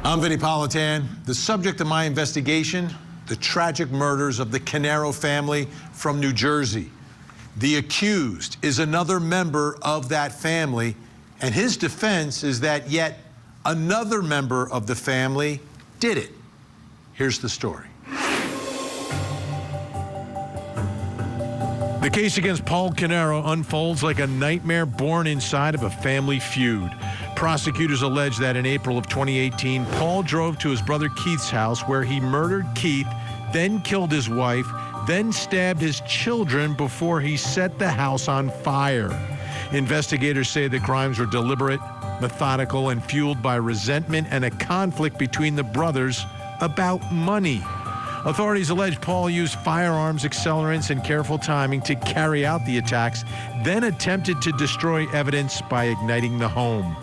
I'm Vinnie Politan. The subject of my investigation, the tragic murders of the Caneiro family from New Jersey. The accused is another member of that family, and his defense is that yet another member of the family did it. Here's the story. The case against Paul Caneiro unfolds like a nightmare born inside of a family feud. Prosecutors allege that in April of 2018, Paul drove to his brother Keith's house where he murdered Keith, then killed his wife, then stabbed his children before he set the house on fire. Investigators say the crimes were deliberate, methodical, and fueled by resentment and a conflict between the brothers about money. Authorities allege Paul used firearms, accelerants, and careful timing to carry out the attacks, then attempted to destroy evidence by igniting the home.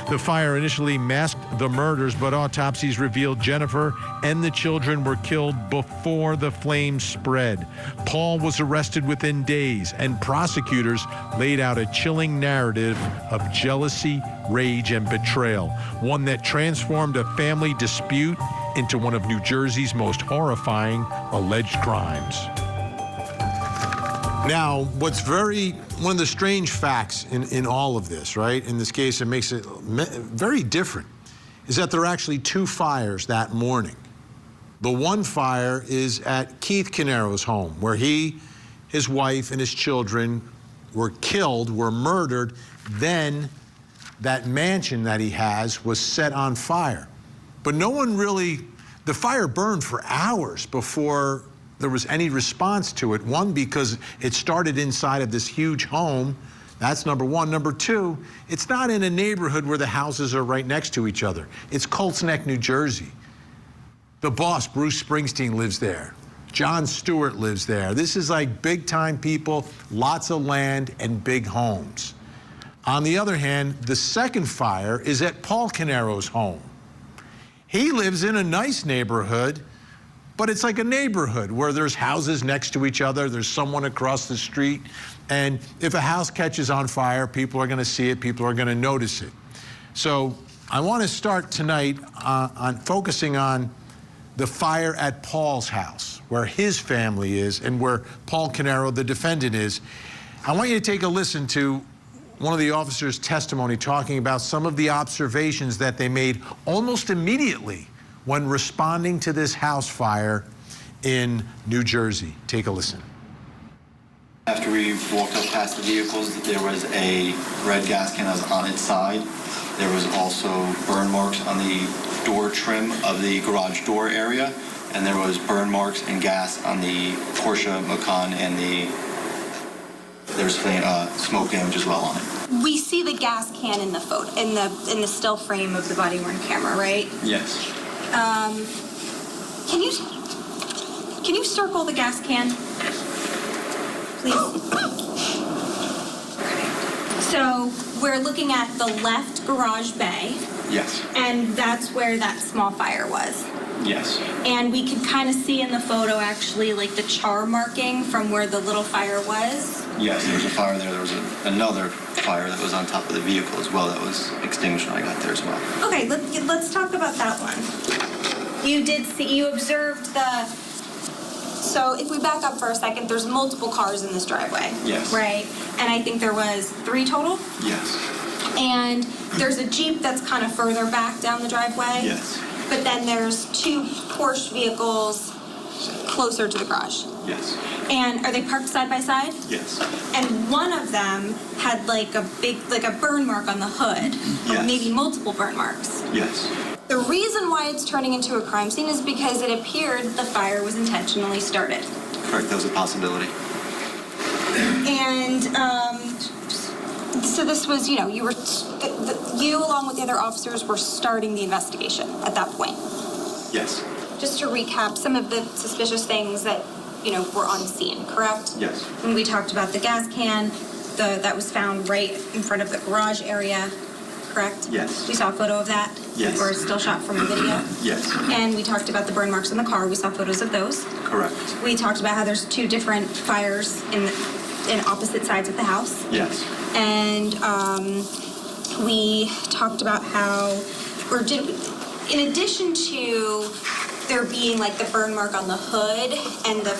The fire initially masked the murders, but autopsies revealed Jennifer and the children were killed before the flames spread. Paul was arrested within days, and prosecutors laid out a chilling narrative of jealousy, rage, and betrayal, one that transformed a family dispute into one of New Jersey's most horrifying alleged crimes. Now, one of the strange facts in all of this, right, in this case, it makes it very different, is that there are actually two fires that morning. The one fire is at Keith Caneiro's home, where he, his wife, and his children were killed, were murdered. Then that mansion that he has was set on fire. But no one really, the fire burned for hours before there was any response to it. One, because it started inside of this huge home. That's number one. Number two, it's not in a neighborhood where the houses are right next to each other. It's Colts Neck, New Jersey. The boss, Bruce Springsteen, lives there. Jon Stewart lives there. This is like big time people, lots of land and big homes. On the other hand, the second fire is at Paul Caneiro's home. He lives in a nice neighborhood, but it's like a neighborhood where there's houses next to each other, there's someone across the street, and if a house catches on fire, people are going to see it, people are going to notice it. So I want to start tonight on focusing on the fire at Paul's house, where his family is and where Paul Caneiro, the defendant, is. I want you to take a listen to one of the officers' testimony talking about some of the observations that they made almost immediately when responding to this house fire in New Jersey. Take a listen. After we walked up past the vehicles, there was a red gas can that was on its side. There was also burn marks on the door trim of the garage door area, and there was burn marks and gas on the Porsche Macan, and there's smoke damage as well on it. We see the gas can in the photo, in the still frame of the body-worn camera, right? Yes. Can you circle the gas can, please? So we're looking at the left garage bay. Yes. And that's where that small fire was. Yes. And we can kind of see in the photo actually like the char marking from where the little fire was. Yes, there was a fire there. There was another fire that was on top of the vehicle as well that was extinguished when I got there as well. Okay, let's talk about that one. You observed so if we back up for a second, there's multiple cars in this driveway. Yes. Right? And I think there was 3 total? Yes. And there's a Jeep that's kind of further back down the driveway? Yes. But then there's 2 Porsche vehicles closer to the garage? Yes. And are they parked side by side? Yes. And one of them had like a burn mark on the hood, yes. Or maybe multiple burn marks. Yes. The reason why it's turning into a crime scene is because it appeared the fire was intentionally started. Correct, that was a possibility. And so this was, you along with the other officers were starting the investigation at that point. Yes. Just to recap some of the suspicious things that, were on scene, correct? Yes. When we talked about the gas can, that was found right in front of the garage area, correct? Yes. We saw a photo of that? Yes. Or still shot from a video? Yes. And we talked about the burn marks on the car. We saw photos of those. Correct. We talked about how there's 2 different fires in opposite sides of the house. Yes. And we talked about how, in addition to there being like the burn mark on the hood and the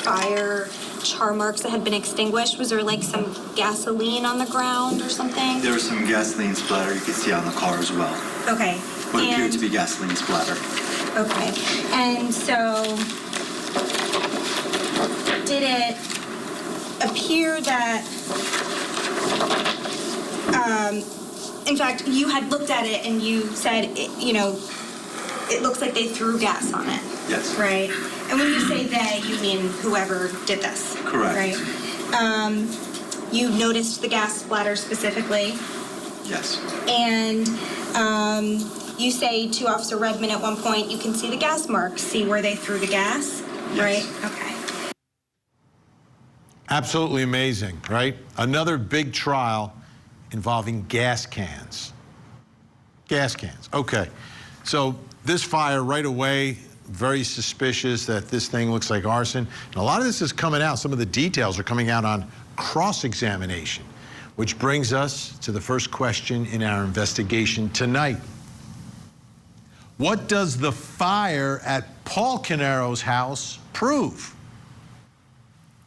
fire char marks that had been extinguished, was there like some gasoline on the ground or something? There was some gasoline splatter you could see on the car as well. Okay. What appeared to be gasoline splatter. Okay. And so, did it appear that, in fact, you had looked at it and you said, it looks like they threw gas on it. Yes. Right? And when you say they, you mean whoever did this. Correct. Right? You noticed the gas splatter specifically. Yes. And you say to Officer Redmond at one point, you can see the gas marks, see where they threw the gas, yes. Right? Okay. Absolutely amazing, right? Another big trial involving gas cans. Gas cans, okay. So this fire right away, very suspicious that this thing looks like arson. And a lot of this is coming out, some of the details are coming out on cross-examination, which brings us to the first question in our investigation tonight. What does the fire at Paul Caneiro's house prove?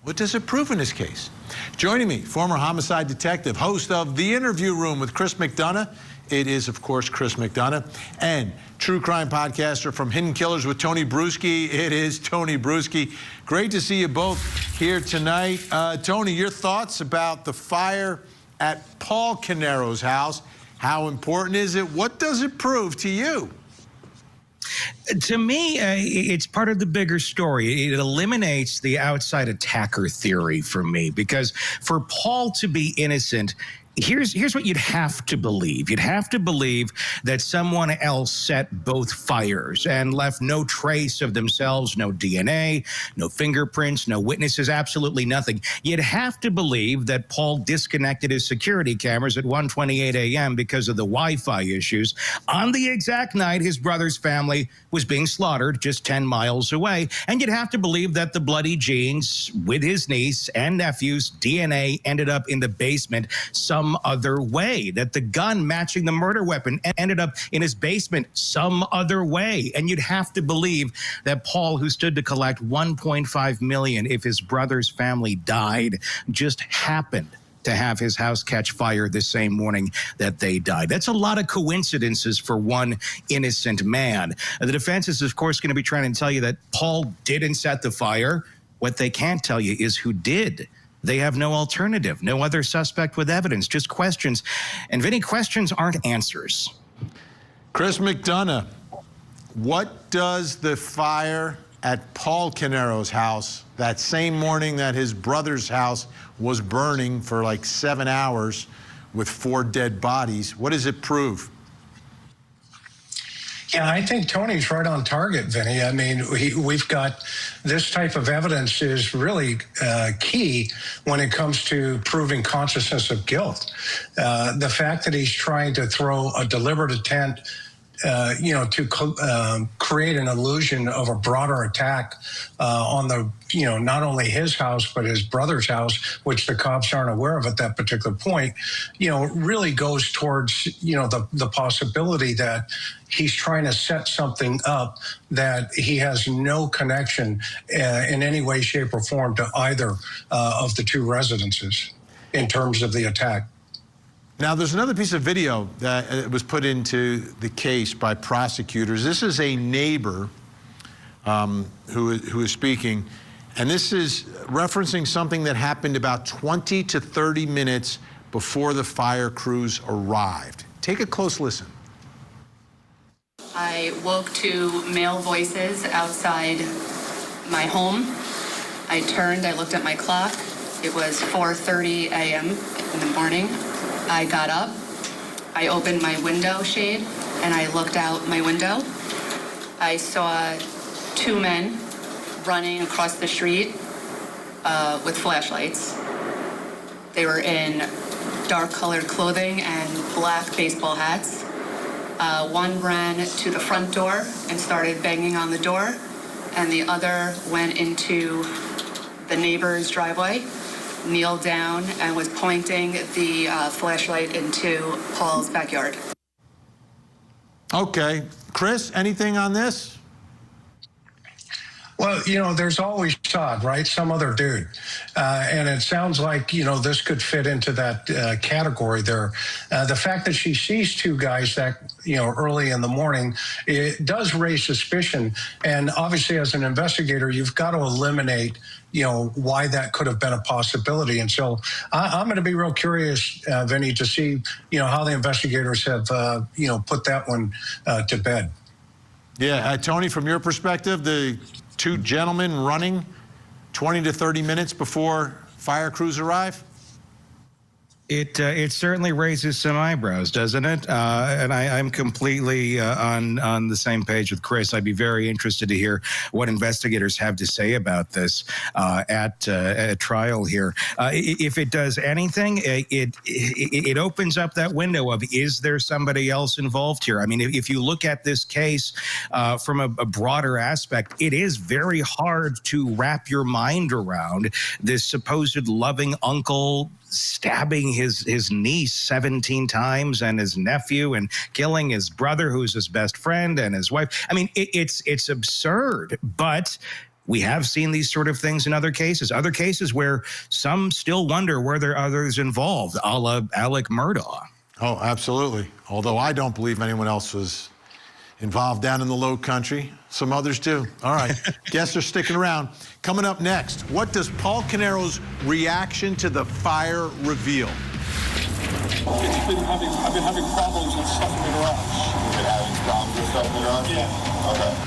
What does it prove in this case? Joining me, former homicide detective, host of The Interview Room with Chris McDonough. It is, of course, Chris McDonough. And true crime podcaster from Hidden Killers with Tony Bruschi. It is Tony Bruschi. Great to see you both here tonight. Tony, your thoughts about the fire at Paul Caneiro's house. How important is it? What does it prove to you? To me, it's part of the bigger story. It eliminates the outside attacker theory for me, because for Paul to be innocent, here's what you'd have to believe. You'd have to believe that someone else set both fires and left no trace of themselves, no DNA, no fingerprints, no witnesses, absolutely nothing. You'd have to believe that Paul disconnected his security cameras at 1:28 a.m. because of the Wi-Fi issues on the exact night his brother's family was being slaughtered just 10 miles away. And you'd have to believe that the bloody jeans with his niece and nephew's DNA ended up in the basement some other way, that the gun matching the murder weapon ended up in his basement some other way. And you'd have to believe that Paul, who stood to collect $1.5 million if his brother's family died, just happened to have his house catch fire the same morning that they died. That's a lot of coincidences for one innocent man. The defense is, of course, going to be trying to tell you that Paul didn't set the fire. What they can't tell you is who did. They have no alternative, no other suspect with evidence, just questions. And Vinnie, questions aren't answers. Chris McDonough, what does the fire at Paul Caneiro's house that same morning that his brother's house was burning for like 7 hours with 4 dead bodies, what does it prove? Yeah, I think Tony's right on target, Vinny. I mean, we've got this type of evidence is really key when it comes to proving consciousness of guilt. The fact that he's trying to throw a deliberate intent, to create an illusion of a broader attack on the, not only his house, but his brother's house, which the cops aren't aware of at that particular point, really goes towards, the possibility that he's trying to set something up that he has no connection in any way, shape, or form to either of the two residences in terms of the attack. Now, there's another piece of video that was put into the case by prosecutors. This is a neighbor who is speaking, and this is referencing something that happened about 20 to 30 minutes before the fire crews arrived. Take a close listen. I woke to male voices outside my home. I turned, I looked at my clock. It was 4:30 a.m. in the morning. I got up, I opened my window shade, and I looked out my window. I saw 2 men running across the street with flashlights. They were in dark-colored clothing and black baseball hats. One ran to the front door and started banging on the door, and the other went into the neighbor's driveway, kneeled down, and was pointing the flashlight into Paul's backyard. Okay. Chris, anything on this? Well, you know, there's always Todd, right? Some other dude. And it sounds like, you know, this could fit into that category there. The fact that she sees two guys that, you know, early in the morning, it does raise suspicion. And obviously, as an investigator, you've got to eliminate, you know, why that could have been a possibility. And so I'm going to be real curious, Vinnie, to see, you know, how the investigators have, you know, put that one to bed. Yeah, Tony, from your perspective, the two gentlemen running 20 to 30 minutes before fire crews arrive? It certainly raises some eyebrows, doesn't it? And I'm completely on the same page with Chris. I'd be very interested to hear what investigators have to say about this at trial here. If it does anything, it opens up that window of, is there somebody else involved here? I mean, if you look at this case from a broader aspect, it is very hard to wrap your mind around this supposed loving uncle stabbing his niece 17 times and his nephew and killing his brother, who's his best friend, and his wife. I mean, it's absurd, but we have seen these sort of things in other cases where some still wonder were there others involved, a la Alec Murdaugh. Oh, absolutely. Although I don't believe anyone else was involved down in the Low Country. Some others do. All right. Guests are sticking around. Coming up next, what does Paul Caneiro's reaction to the fire reveal? I've been having problems with stuff in the garage. You've been having problems with stuff in the garage? Yeah. Okay.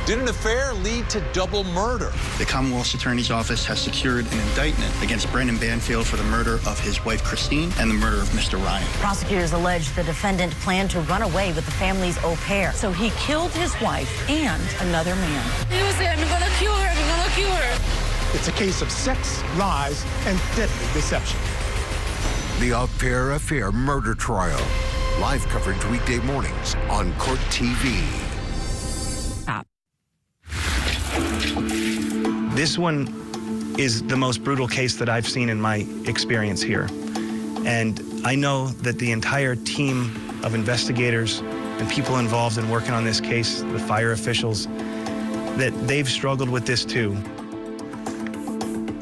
Did an affair lead to double murder? The Commonwealth's Attorney's Office has secured an indictment against Brendan Banfield for the murder of his wife, Christine, and the murder of Mr. Ryan. Prosecutors allege the defendant planned to run away with the family's au pair. So he killed his wife and another man. He was saying, I'm gonna kill her, I'm gonna kill her. It's a case of sex, lies, and deadly deception. The Au Pair Affair murder trial. Live coverage weekday mornings on Court TV. This one is the most brutal case that I've seen in my experience here. And I know that the entire team of investigators and people involved in working on this case, the fire officials, that they've struggled with this too.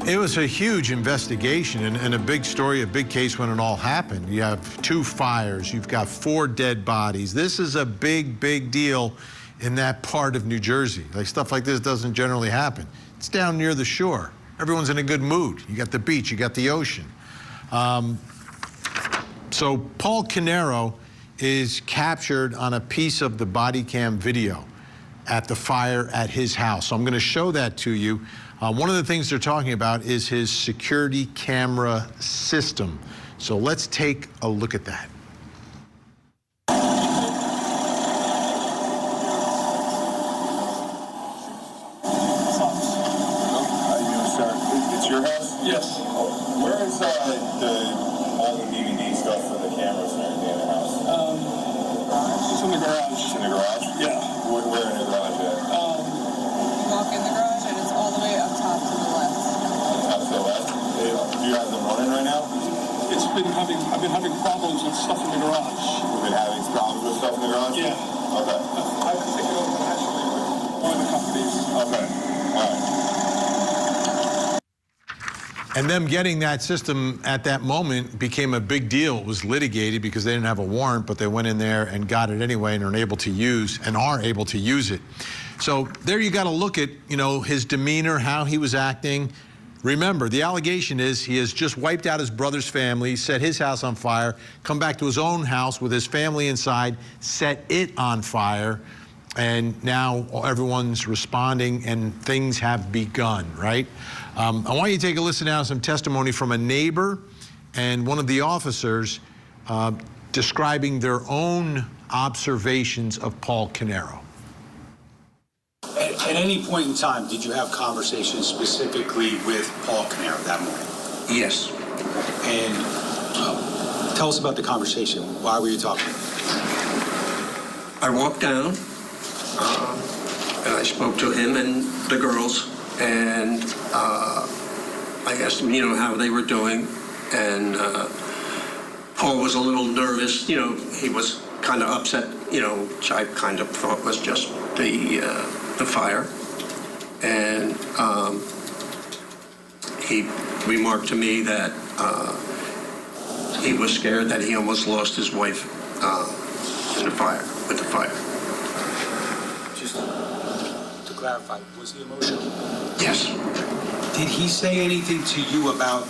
It was a huge investigation and a big story, a big case when it all happened. You have 2 fires, you've got 4 dead bodies. This is a big, big deal in that part of New Jersey. Like, stuff like this doesn't generally happen. It's down near the shore. Everyone's in a good mood. You got the beach, you got the ocean. So Paul Caneiro is captured on a piece of the body cam video at the fire at his house. So I'm going to show that to you. One of the things they're talking about is his security camera system. So let's take a look at that. Yes. Where is all the DVD stuff for the cameras and everything in the house? It's in the garage. It's in the garage? Yeah. Where in the garage at? You walk in the garage and it's all the way up top to the left. Up to the left? Do you have them running right now? I've been having problems with stuff in the garage. You've been having problems with stuff in the garage? Yeah. Okay. I have to take it over actually with one of the companies. Okay. All right. And them getting that system at that moment became a big deal. It was litigated because they didn't have a warrant, but they went in there and got it anyway and are able to use it. So there you got to look at, you know, his demeanor, how he was acting. Remember, the allegation is he has just wiped out his brother's family, set his house on fire, come back to his own house with his family inside, set it on fire, and now everyone's responding and things have begun, right? I want you to take a listen now to some testimony from a neighbor and one of the officers describing their own observations of Paul Caneiro. At any point in time, did you have conversations specifically with Paul Caneiro that morning? Yes. And tell us about the conversation. Why were you talking? I walked down and I spoke to him and the girls, and I asked them, you know, how they were doing. And Paul was a little nervous. You know, he was kind of upset, you know, which I kind of thought was just the fire. And he remarked to me that he was scared that he almost lost his wife in the fire, with the fire. Just to clarify, was he emotional? Yes. Did he say anything to you about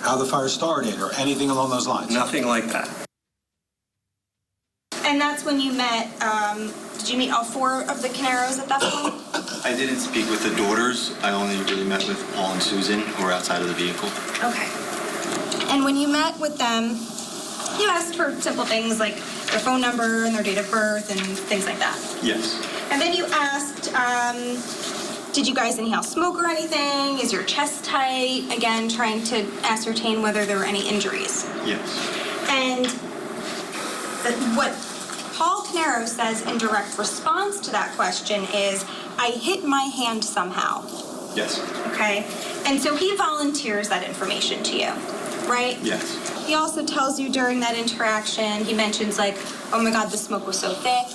how the fire started or anything along those lines? Nothing like that. And that's when you met, did you meet all four of the Caneiros at that point? I didn't speak with the daughters. I only really met with Paul and Susan, who were outside of the vehicle. Okay. And when you met with them, you asked for simple things like their phone number and their date of birth and things like that. Yes. And then you asked, did you guys inhale smoke or anything? Is your chest tight? Again, trying to ascertain whether there were any injuries. Yes. And what Paul Caneiro says in direct response to that question is, I hit my hand somehow. Yes. Okay? And so he volunteers that information to you, right? Yes. He also tells you during that interaction, he mentions like, oh my God, the smoke was so thick.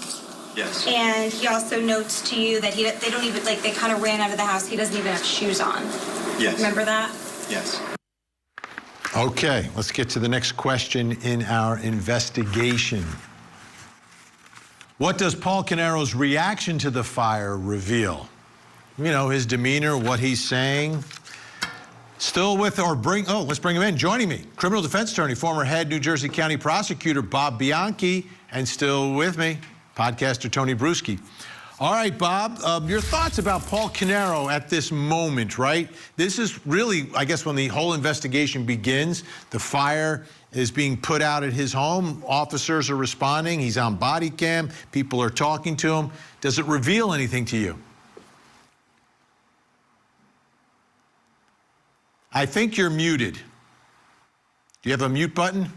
Yes. And he also notes to you that they don't even, like, they kind of ran out of the house. He doesn't even have shoes on. Yes. Remember that? Yes. Okay, let's get to the next question in our investigation. What does Paul Caneiro's reaction to the fire reveal? You know, his demeanor, what he's saying. Still with, let's bring him in. Joining me, criminal defense attorney, former head New Jersey County prosecutor Bob Bianchi, and still with me, podcaster Tony Bruschi. All right, Bob, your thoughts about Paul Caneiro at this moment, right? This is really, I guess, when the whole investigation begins. The fire is being put out at his home. Officers are responding. He's on body cam. People are talking to him. Does it reveal anything to you? I think you're muted. Do you have a mute button?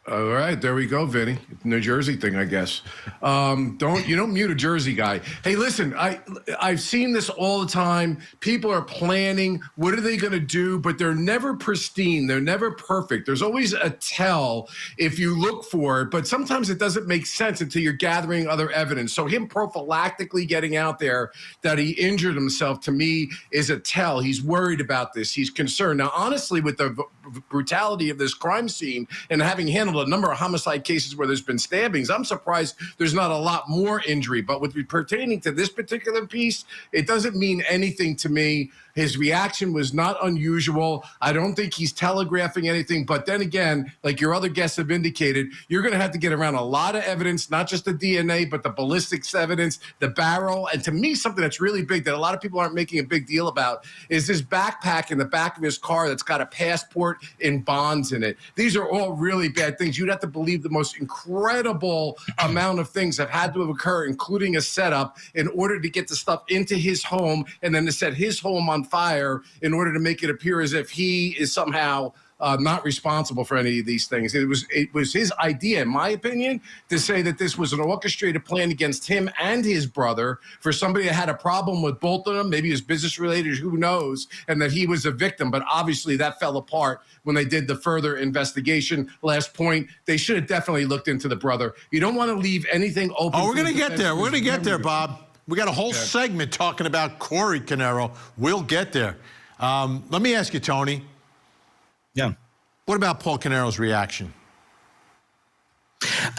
All right, there we go, Vinny. New Jersey thing, I guess. You don't mute a Jersey guy. Hey, listen, I've seen this all the time. People are planning. What are they going to do? But they're never pristine. They're never perfect. There's always a tell if you look for it. But sometimes it doesn't make sense until you're gathering other evidence. So him prophylactically getting out there that he injured himself, to me, is a tell. He's worried about this. He's concerned. Now, honestly, with the brutality of this crime scene and having handled a number of homicide cases where there's been stabbings, I'm surprised there's not a lot more injury. But with pertaining to this particular piece, it doesn't mean anything to me. His reaction was not unusual. I don't think he's telegraphing anything. But then again, like your other guests have indicated, you're going to have to get around a lot of evidence, not just the DNA, but the ballistics evidence, the barrel. And to me, something that's really big that a lot of people aren't making a big deal about is this backpack in the back of his car that's got a passport and bonds in it. These are all really bad things. You'd have to believe the most incredible amount of things have had to have occurred, including a setup, in order to get the stuff into his home and then to set his home on fire in order to make it appear as if he is somehow not responsible for any of these things. It was his idea, in my opinion, to say that this was an orchestrated plan against him and his brother for somebody that had a problem with both of them. Maybe it was business related, who knows, and that he was a victim. But obviously that fell apart when they did the further investigation. Last point, they should have definitely looked into the brother. You don't want to leave anything open. Oh, we're going to get there. We're going to get there, Bob. We got a whole segment talking about Corey Caneiro. We'll get there. Let me ask you, Tony. Yeah. What about Paul Caneiro's reaction?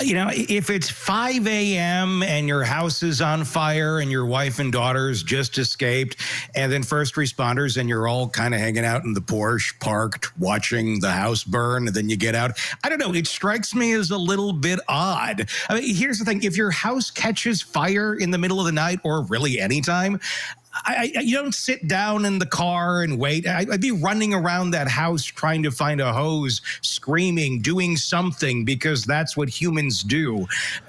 You know, if it's 5 a.m. and your house is on fire and your wife and daughters just escaped, and then first responders and you're all kind of hanging out in the Porsche parked watching the house burn, and then you get out. I don't know. It strikes me as a little bit odd. I mean, here's the thing. If your house catches fire in the middle of the night or really anytime, you don't sit down in the car and wait. I'd be running around that house trying to find a hose, screaming, doing something, because that's what humans do.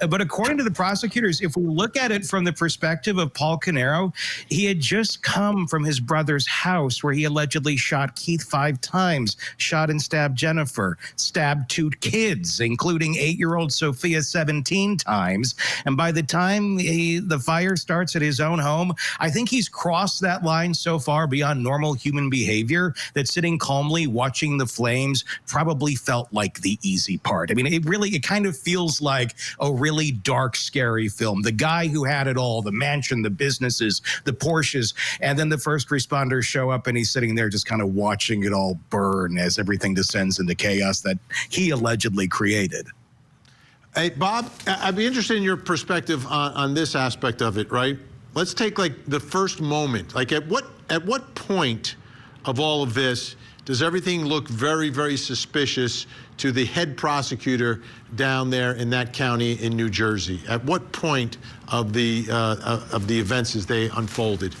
But according to the prosecutors, if we look at it from the perspective of Paul Caneiro, he had just come from his brother's house where he allegedly shot Keith 5 times, shot and stabbed Jennifer, stabbed 2 kids, including 8-year-old Sophia 17 times. And by the time the fire starts at his own home, I think he's crossed that line so far beyond normal human behavior that sitting calmly watching the flames probably felt like the easy part. I mean, it kind of feels like a really dark, scary film. The guy who had it all, the mansion, the businesses, the Porsches, and then the first responders show up and he's sitting there just kind of watching it all burn as everything descends into chaos that he allegedly created. Hey, Bob, I'd be interested in your perspective on this aspect of it, right? Let's take like the first moment. Like at what point of all of this does everything look very, very suspicious to the head prosecutor down there in that county in New Jersey? At what point of the events as they unfolded?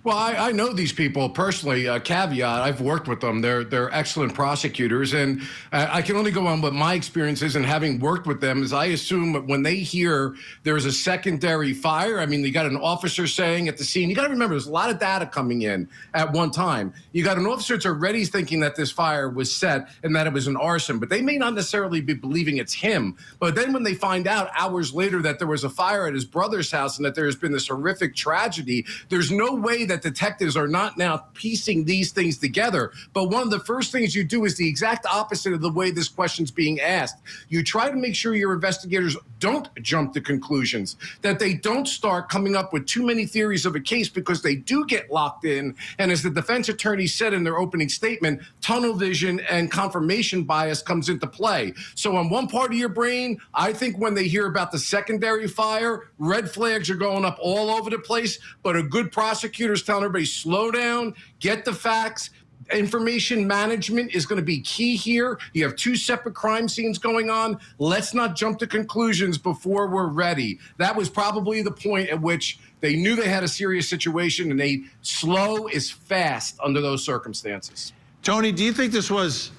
Well, I know these people personally. Caveat: I've worked with them. They're excellent prosecutors, and I can only go on what my experiences and having worked with them is. I assume that when they hear there's a secondary fire, I mean, you got an officer saying at the scene. You got to remember, there's a lot of data coming in at one time. You got an officer that's already thinking that this fire was set and that it was an arson, but they may not necessarily be believing it's him. But then when they find out hours later that there was a fire at his brother's house and that there has been this horrific tragedy, there's no way that detectives are not now piecing these things together. But one of the first things you do is the exact opposite of the way this question's being asked. You try to make sure your investigators don't jump to conclusions, that they don't start coming up with too many theories of a case, because they do get locked in. And as the defense attorney said in their opening statement, tunnel vision and confirmation bias comes into play. So on one part of your brain, I think when they hear about the secondary fire, red flags are going up all over the place, but a good prosecutor is telling everybody, slow down, get the facts. Information management is going to be key here. You have two separate crime scenes going on. Let's not jump to conclusions before we're ready. That was probably the point at which they knew they had a serious situation, and they slow is fast under those circumstances. Tony, do you think this was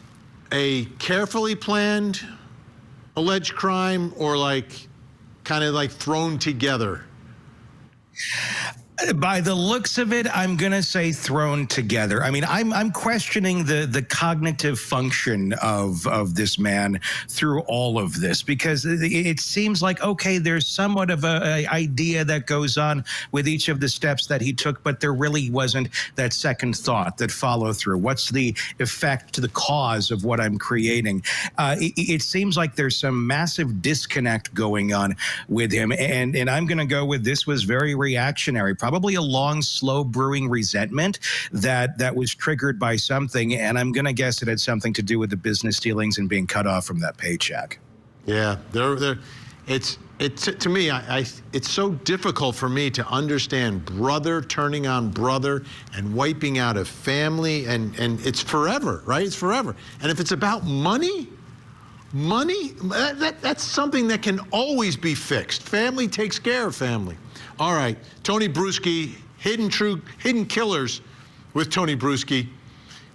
a carefully planned alleged crime, or like kind of like thrown together? By the looks of it, I'm going to say thrown together. I mean, I'm questioning the cognitive function of this man through all of this, because it seems like, okay, there's somewhat of a idea that goes on with each of the steps that he took, but there really wasn't that second thought, that follow through. What's the effect to the cause of what I'm creating? It seems like there's some massive disconnect going on with him, and I'm going to go with this was very reactionary. Probably a long, slow brewing resentment that was triggered by something, and I'm going to guess it had something to do with the business dealings and being cut off from that paycheck. Yeah, it's to me, it's so difficult for me to understand brother turning on brother and wiping out a family, and it's forever, right? It's forever. And if it's about money, that's something that can always be fixed. Family takes care of family. All right, Tony Bruschi, Hidden Killers with Tony Bruschi.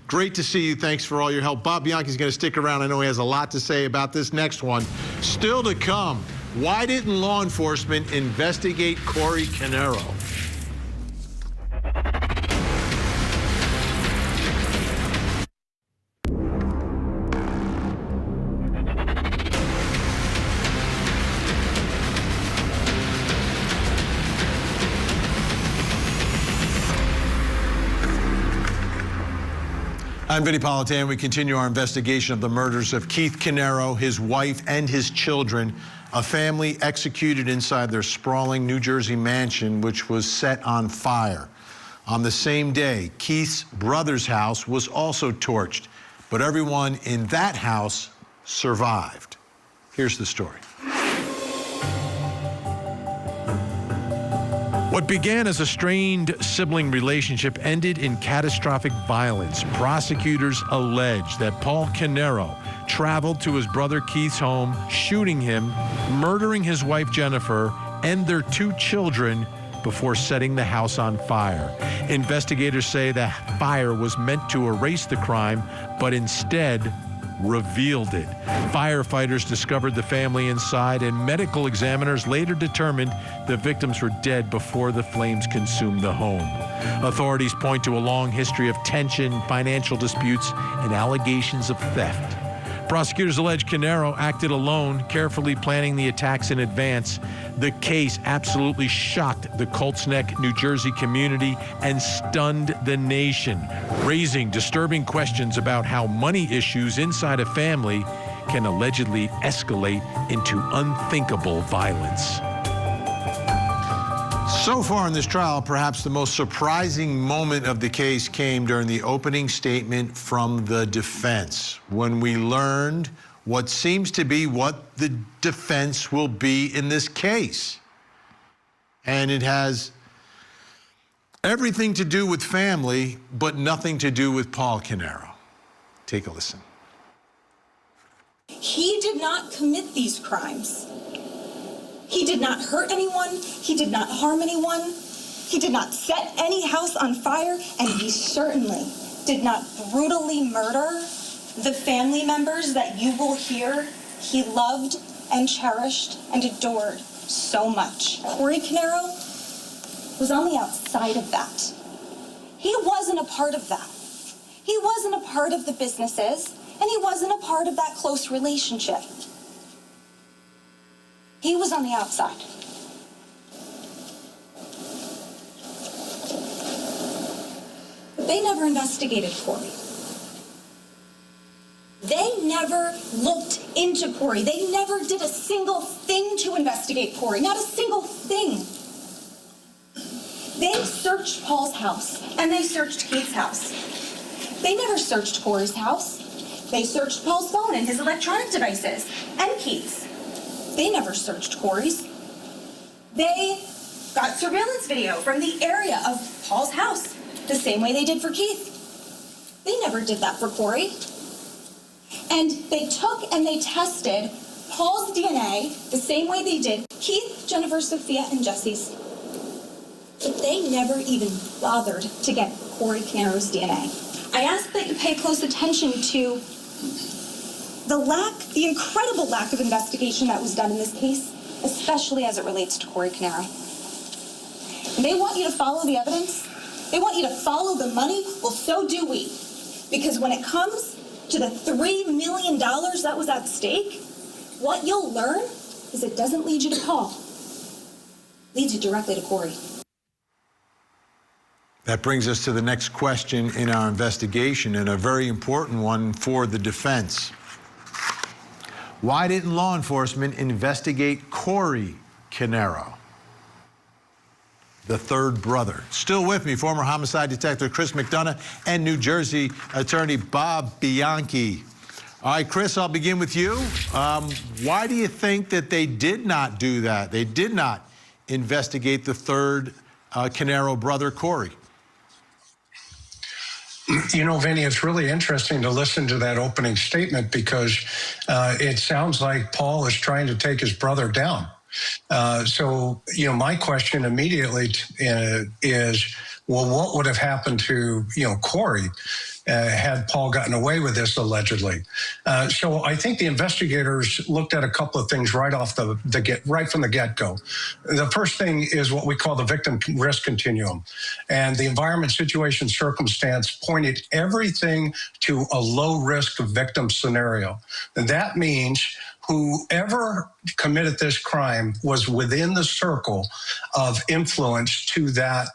Great to see you. Thanks for all your help. Bob Bianchi's going to stick around. I know he has a lot to say about this next one. Still to come, why didn't law enforcement investigate Corey Caneiro? I'm Vinnie Politan. We continue our investigation of the murders of Keith Caneiro, his wife, and his children, a family executed inside their sprawling New Jersey mansion, which was set on fire. On the same day, Keith's brother's house was also torched, but everyone in that house survived. Here's the story. What began as a strained sibling relationship ended in catastrophic violence. Prosecutors allege that Paul Caneiro traveled to his brother Keith's home, shooting him, murdering his wife Jennifer and their two children before setting the house on fire. Investigators say the fire was meant to erase the crime, but instead revealed it. Firefighters discovered the family inside, and medical examiners later determined the victims were dead before the flames consumed the home. Authorities point to a long history of tension, financial disputes, and allegations of theft. Prosecutors allege Caneiro acted alone, carefully planning the attacks in advance. The case absolutely shocked the Colts Neck, New Jersey community and stunned the nation, raising disturbing questions about how money issues inside a family can allegedly escalate into unthinkable violence. So far in this trial, perhaps the most surprising moment of the case came during the opening statement from the defense, when we learned what seems to be what the defense will be in this case. And it has everything to do with family, but nothing to do with Paul Caneiro. Take a listen. He did not commit these crimes. He did not hurt anyone. He did not harm anyone. He did not set any house on fire. And he certainly did not brutally murder the family members that you will hear he loved and cherished and adored so much. Corey Caneiro was on the outside of that. He wasn't a part of that. He wasn't a part of the businesses, and he wasn't a part of that close relationship. He was on the outside. They never investigated Corey. They never looked into Corey. They never did a single thing to investigate Corey. Not a single thing. They searched Paul's house, and they searched Keith's house. They never searched Corey's house. They searched Paul's phone and his electronic devices, and Keith's. They never searched Corey's. They got surveillance video from the area of Paul's house, the same way they did for Keith. They never did that for Corey. And they took and they tested Paul's DNA the same way they did Keith, Jennifer, Sophia, and Jesse's. But they never even bothered to get Corey Caneiro's DNA. I ask that you pay close attention to the incredible lack of investigation that was done in this case, especially as it relates to Corey Caneiro. They want you to follow the evidence. They want you to follow the money. Well, so do we. Because when it comes to the $3 million that was at stake, what you'll learn is it doesn't lead you to Paul. It leads you directly to Corey. That brings us to the next question in our investigation, and a very important one for the defense. Why didn't law enforcement investigate Corey Caneiro, the third brother? Still with me, former homicide detective Chris McDonough and New Jersey attorney Bob Bianchi. All right, Chris, I'll begin with you. Why do you think that they did not do that? They did not investigate the third Caneiro brother, Corey? You know, Vinny, it's really interesting to listen to that opening statement because it sounds like Paul is trying to take his brother down. So, you know, my question immediately is, well, what would have happened to, Corey had Paul gotten away with this allegedly? So I think the investigators looked at a couple of things right off right from the get-go. The first thing is what we call the victim risk continuum. And the environment, situation, circumstance pointed everything to a low-risk victim scenario. And that means whoever committed this crime was within the circle of influence to that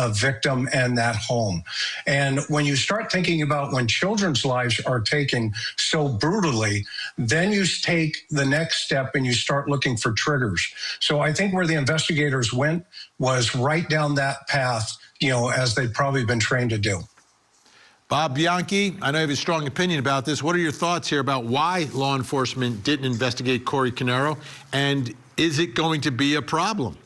victim and that home. And when you start thinking about when children's lives are taken so brutally, then you take the next step and you start looking for triggers. So I think where the investigators went was right down that path, as they've probably been trained to do. Bob Bianchi, I know you have a strong opinion about this. What are your thoughts here about why law enforcement didn't investigate Corey Caneiro, and is it going to be a problem?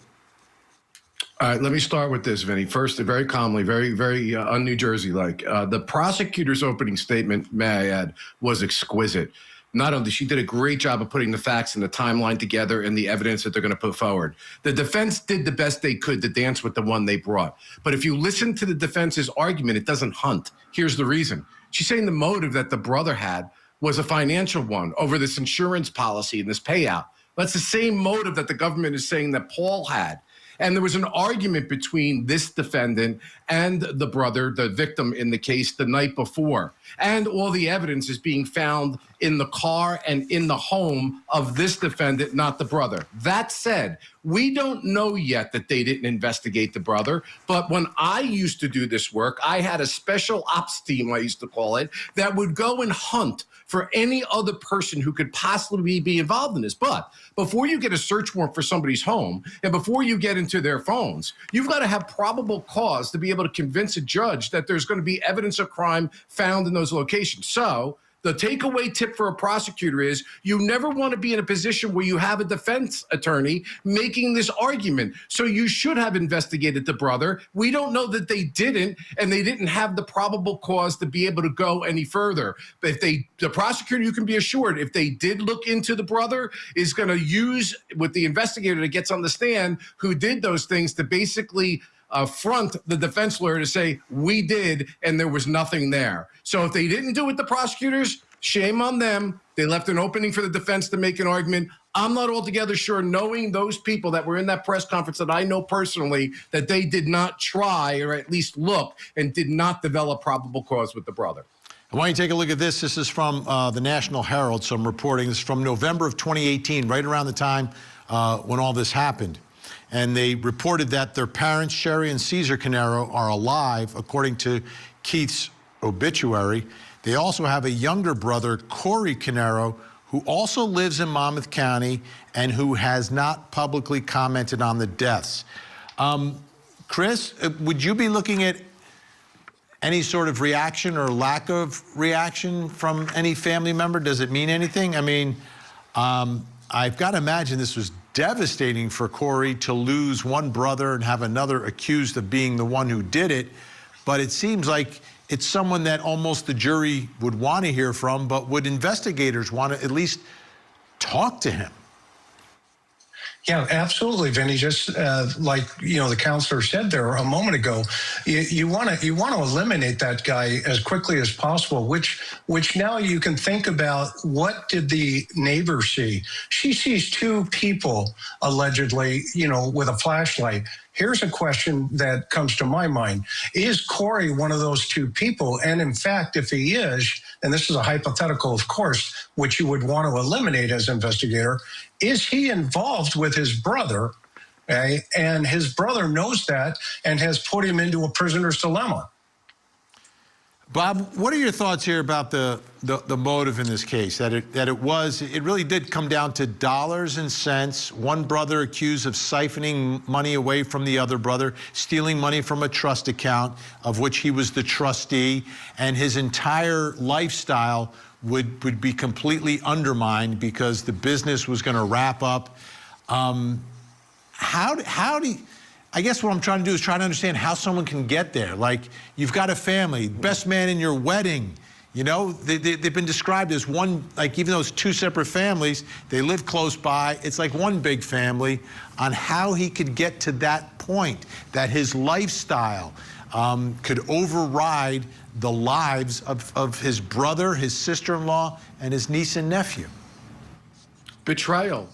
All right, let me start with this, Vinny. First, very calmly, very, very un-New Jersey-like. The prosecutor's opening statement, may I add, was exquisite. Not only she did a great job of putting the facts and the timeline together and the evidence that they're going to put forward. The defense did the best they could to dance with the one they brought. But if you listen to the defense's argument, it doesn't hunt. Here's the reason. She's saying the motive that the brother had was a financial one over this insurance policy and this payout. That's the same motive that the government is saying that Paul had. And there was an argument between this defendant and the brother, the victim in the case, the night before. And all the evidence is being found in the car and in the home of this defendant, not the brother. That said, we don't know yet that they didn't investigate the brother. But when I used to do this work, I had a special ops team, I used to call it, that would go and hunt for any other person who could possibly be involved in this. But before you get a search warrant for somebody's home and before you get into their phones, you've got to have probable cause to be able to convince a judge that there's going to be evidence of crime found in those locations. So the takeaway tip for a prosecutor is you never want to be in a position where you have a defense attorney making this argument. So you should have investigated the brother. We don't know that they didn't, and they didn't have the probable cause to be able to go any further. But if the prosecutor, you can be assured, if they did look into the brother, is going to use with the investigator that gets on the stand who did those things to basically front the defense lawyer to say, we did, and there was nothing there. So if they didn't do it, the prosecutors, shame on them. They left an opening for the defense to make an argument. I'm not altogether sure, knowing those people that were in that press conference that I know personally, that they did not try or at least look and did not develop probable cause with the brother. I want you to take a look at this. This is from the National Herald, some reporting. This is from November of 2018, right around the time when all this happened. And they reported that their parents, Sherry and Caesar Caneiro, are alive, according to Keith's obituary. They also have a younger brother, Corey Caneiro, who also lives in Monmouth County and who has not publicly commented on the deaths. Chris, would you be looking at any sort of reaction or lack of reaction from any family member? Does it mean anything? I mean, I've got to imagine this was devastating for Corey to lose one brother and have another accused of being the one who did it. But it seems like it's someone that almost the jury would want to hear from, but would investigators want to at least talk to him? Yeah, absolutely, Vinny. Just like the counselor said there a moment ago, you want to eliminate that guy as quickly as possible. Which now you can think about, what did the neighbor see? She sees two people allegedly, with a flashlight. Here's a question that comes to my mind. Is Corey one of those two people? And in fact, if he is, and this is a hypothetical, of course, which you would want to eliminate as investigator, is he involved with his brother? Okay? And his brother knows that and has put him into a prisoner's dilemma. Bob, what are your thoughts here about the motive in this case? That it really did come down to dollars and cents. One brother accused of siphoning money away from the other brother, stealing money from a trust account of which he was the trustee, and his entire lifestyle would be completely undermined because the business was going to wrap up. How do you, I guess what I'm trying to do is try to understand how someone can get there. Like, you've got a family, best man in your wedding. They've been described as one, like, even though it's two separate families, they live close by. It's like one big family. On how he could get to that point, that his lifestyle could override the lives of his brother, his sister-in-law, and his niece and nephew. Betrayal.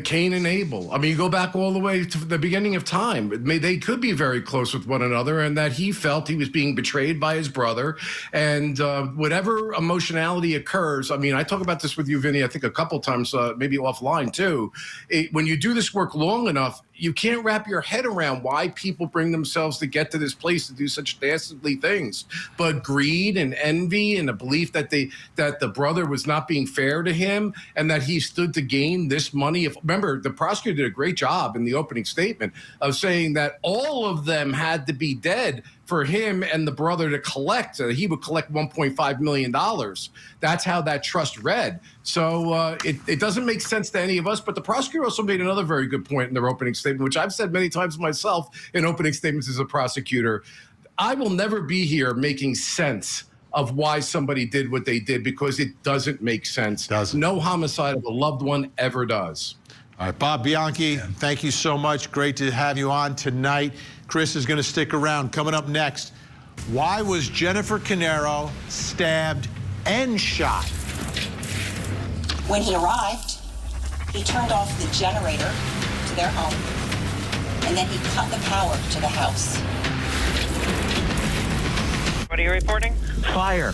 Cain and Abel. I mean, you go back all the way to the beginning of time. They could be very close with one another, and that he felt he was being betrayed by his brother. And whatever emotionality occurs, I mean, I talk about this with you, Vinny, I think a couple times, maybe offline too. When you do this work long enough, you can't wrap your head around why people bring themselves to get to this place to do such dastardly things. But greed and envy and a belief that the brother was not being fair to him and that he stood to gain this money. Remember, the prosecutor did a great job in the opening statement of saying that all of them had to be dead for him and the brother to collect. He would collect $1.5 million. That's how that trust read. So it doesn't make sense to any of us, but the prosecutor also made another very good point in their opening statement, which I've said many times myself in opening statements as a prosecutor. I will never be here making sense of why somebody did what they did, because it doesn't make sense. No homicide of a loved one ever does. All right, Bob Bianchi, thank you so much. Great to have you on tonight. Chris is going to stick around. Coming up next, why was Jennifer Caneiro stabbed and shot? When he arrived, he turned off the generator to their home, and then he cut the power to the house. What are you reporting? Fire.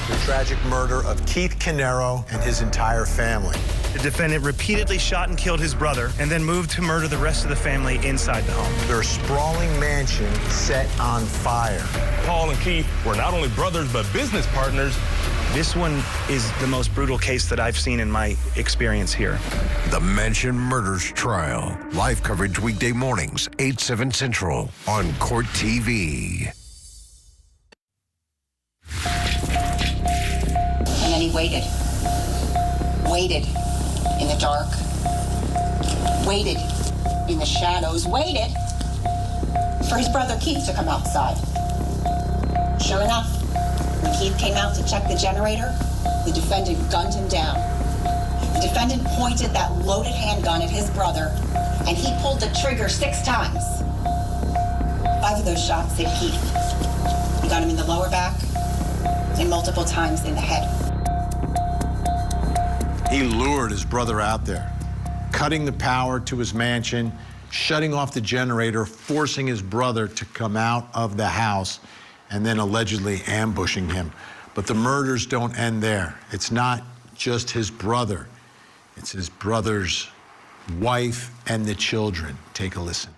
the tragic murder of Keith Caneiro and his entire family. The defendant repeatedly shot and killed his brother and then moved to murder the rest of the family inside the home. Their sprawling mansion set on fire. Paul and Keith were not only brothers but business partners. This one is the most brutal case that I've seen in my experience here. The Mansion Murders Trial. Live coverage weekday mornings, 8, 7 Central on Court TV. And then he waited in the dark, waited in the shadows, waited for his brother Keith to come outside. Sure enough, when Keith came out to check the generator, the defendant gunned him down. The defendant pointed that loaded handgun at his brother, and he pulled the trigger 6 times. 5 of those shots hit Keith. He got him in the lower back and multiple times in the head. He lured his brother out there, cutting the power to his mansion, shutting off the generator, forcing his brother to come out of the house, and then allegedly ambushing him. But the murders don't end there. It's not just his brother. It's his brother's wife and the children. Take a listen.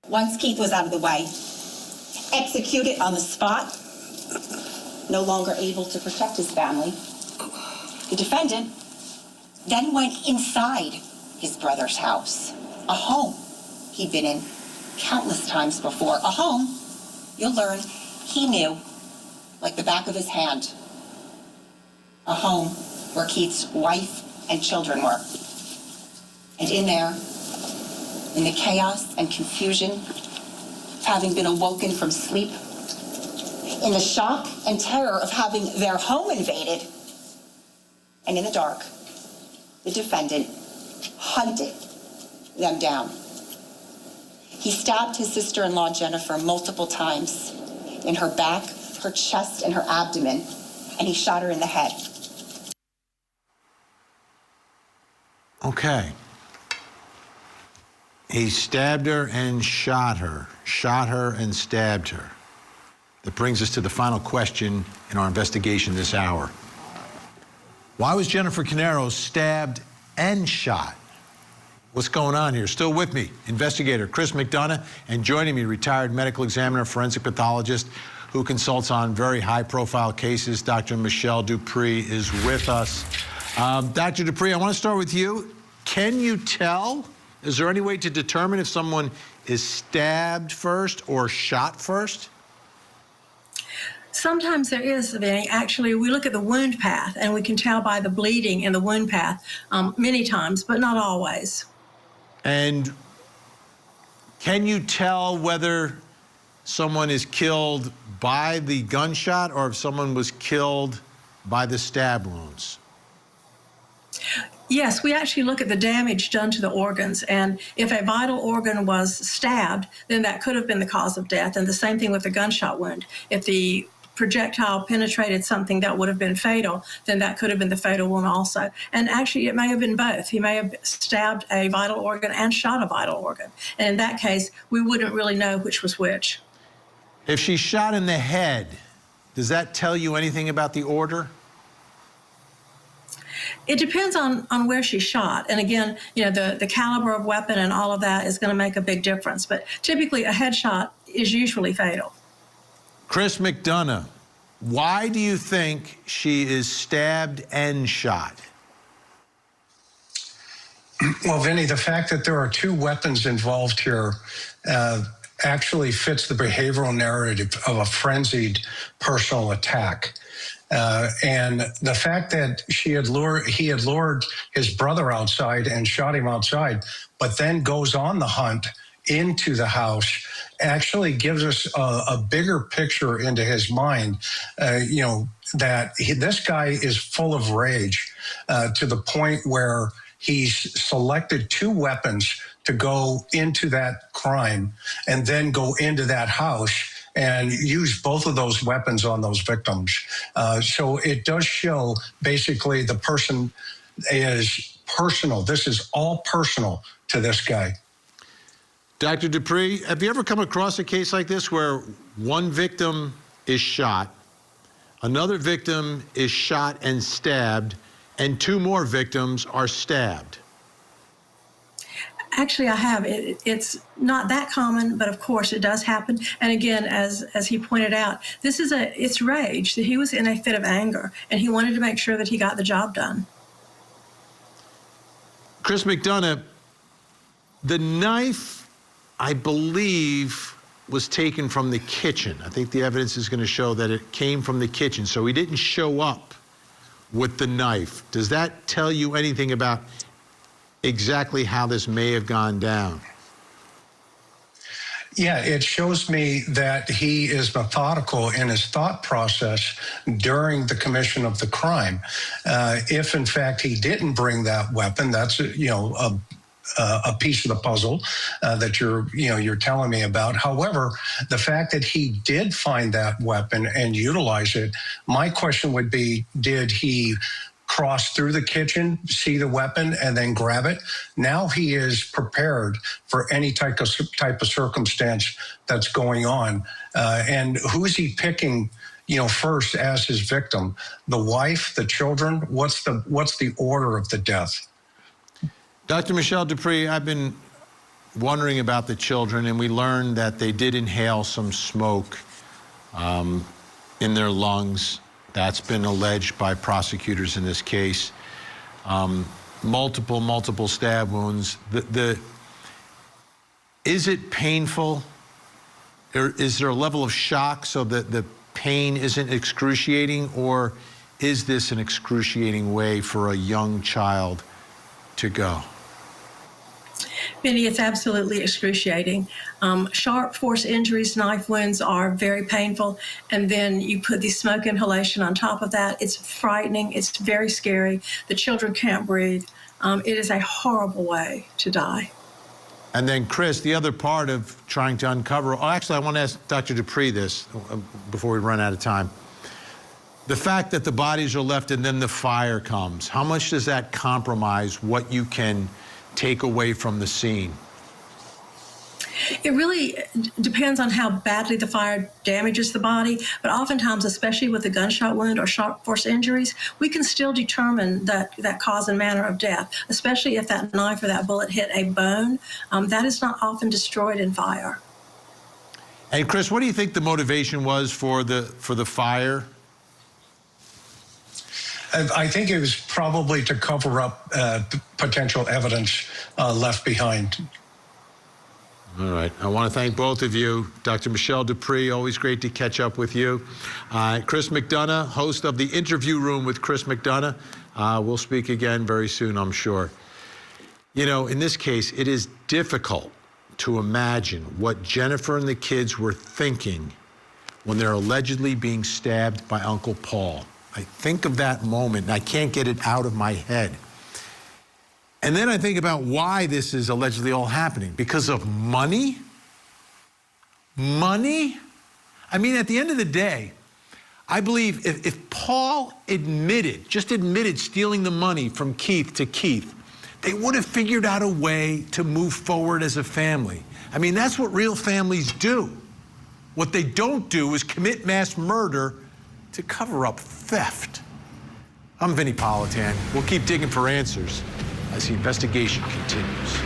Once Keith was out of the way, executed on the spot, no longer able to protect his family, the defendant then went inside his brother's house, a home he'd been in countless times before, a home you'll learn he knew like the back of his hand, a home where Keith's wife and children were. And in there, in the chaos and confusion, having been awoken from sleep, in the shock and terror of having their home invaded, and in the dark, the defendant hunted them down. He stabbed his sister-in-law, Jennifer, multiple times in her back, her chest, and her abdomen, and he shot her in the head. Okay. He stabbed her and shot her and stabbed her. That brings us to the final question in our investigation this hour. Why was Jennifer Caneiro stabbed and shot? What's going on here? Still with me, investigator Chris McDonough, and joining me, retired medical examiner, forensic pathologist, who consults on very high-profile cases. Dr. Michelle Dupree is with us. Dr. Dupree, I want to start with you. Can you tell? Is there any way to determine if someone is stabbed first or shot first? Sometimes there is, Vinnie. Actually, we look at the wound path, and we can tell by the bleeding in the wound path many times, but not always. And can you tell whether someone is killed by the gunshot or if someone was killed by the stab wounds? Yes, we actually look at the damage done to the organs, and if a vital organ was stabbed, then that could have been the cause of death, and the same thing with the gunshot wound. If the projectile penetrated something that would have been fatal, then that could have been the fatal wound also. And actually, it may have been both. He may have stabbed a vital organ and shot a vital organ. And in that case, we wouldn't really know which was which. If she's shot in the head, does that tell you anything about the order? It depends on where she shot. And again, you know, the caliber of weapon and all of that is going to make a big difference. But typically, a headshot is usually fatal. Chris McDonough, why do you think she is stabbed and shot? Well, Vinnie, the fact that there are 2 weapons involved here actually fits the behavioral narrative of a frenzied personal attack. And the fact that he had lured his brother outside and shot him outside, but then goes on the hunt into the house actually gives us a bigger picture into his mind, you know, that this guy is full of rage to the point where he's selected 2 weapons to go into that crime and then go into that house and use both of those weapons on those victims. So it does show basically the person is personal. This is all personal to this guy. Dr. Dupree, have you ever come across a case like this where one victim is shot, Another victim is shot and stabbed, and 2 more victims are stabbed. Actually, I have. It's not that common, but of course it does happen. And again, as he pointed out, it's rage. He was in a fit of anger, and he wanted to make sure that he got the job done. Chris McDonough, the knife, I believe, was taken from the kitchen. I think the evidence is going to show that it came from the kitchen, so he didn't show up with the knife. Does that tell you anything about exactly how this may have gone down? Yeah, it shows me that he is methodical in his thought process during the commission of the crime. If in fact he didn't bring that weapon, that's a piece of the puzzle that you're telling me about. However, the fact that he did find that weapon and utilize it, my question would be, did he cross through the kitchen, see the weapon, and then grab it? Now he is prepared for any type of circumstance that's going on. And who is he picking, first as his victim? The wife, the children? What's the order of the death? Dr. Michelle Dupree, I've been wondering about the children, and we learned that they did inhale some smoke in their lungs. That's been alleged by prosecutors in this case. Multiple stab wounds. Is it painful? Or is there a level of shock so that the pain isn't excruciating, or is this an excruciating way for a young child to go? Vinnie, it's absolutely excruciating. Sharp force injuries, knife wounds are very painful. And then you put the smoke inhalation on top of that. It's frightening. It's very scary. The children can't breathe. It is a horrible way to die. And then, Chris, the other part of trying to uncover, actually, I want to ask Dr. Dupree this before we run out of time. The fact that the bodies are left and then the fire comes, how much does that compromise what you can take away from the scene? It really depends on how badly the fire damages the body, but oftentimes, especially with a gunshot wound or sharp force injuries, we can still determine that cause and manner of death, especially if that knife or that bullet hit a bone. That is not often destroyed in fire. And Chris, what do you think the motivation was for the fire? I think it was probably to cover up potential evidence left behind. All right. I want to thank both of you. Dr. Michelle Dupree, always great to catch up with you. Chris McDonough, host of the Interview Room with Chris McDonough. We'll speak again very soon, I'm sure. In this case, it is difficult to imagine what Jennifer and the kids were thinking when they're allegedly being stabbed by Uncle Paul. I think of that moment, and I can't get it out of my head. And then I think about why this is allegedly all happening. Because of money? Money? I mean, at the end of the day, I believe if Paul just admitted stealing the money from Keith to Keith, they would have figured out a way to move forward as a family. I mean, that's what real families do. What they don't do is commit mass murder to cover up theft. I'm Vinnie Politan. We'll keep digging for answers as the investigation continues.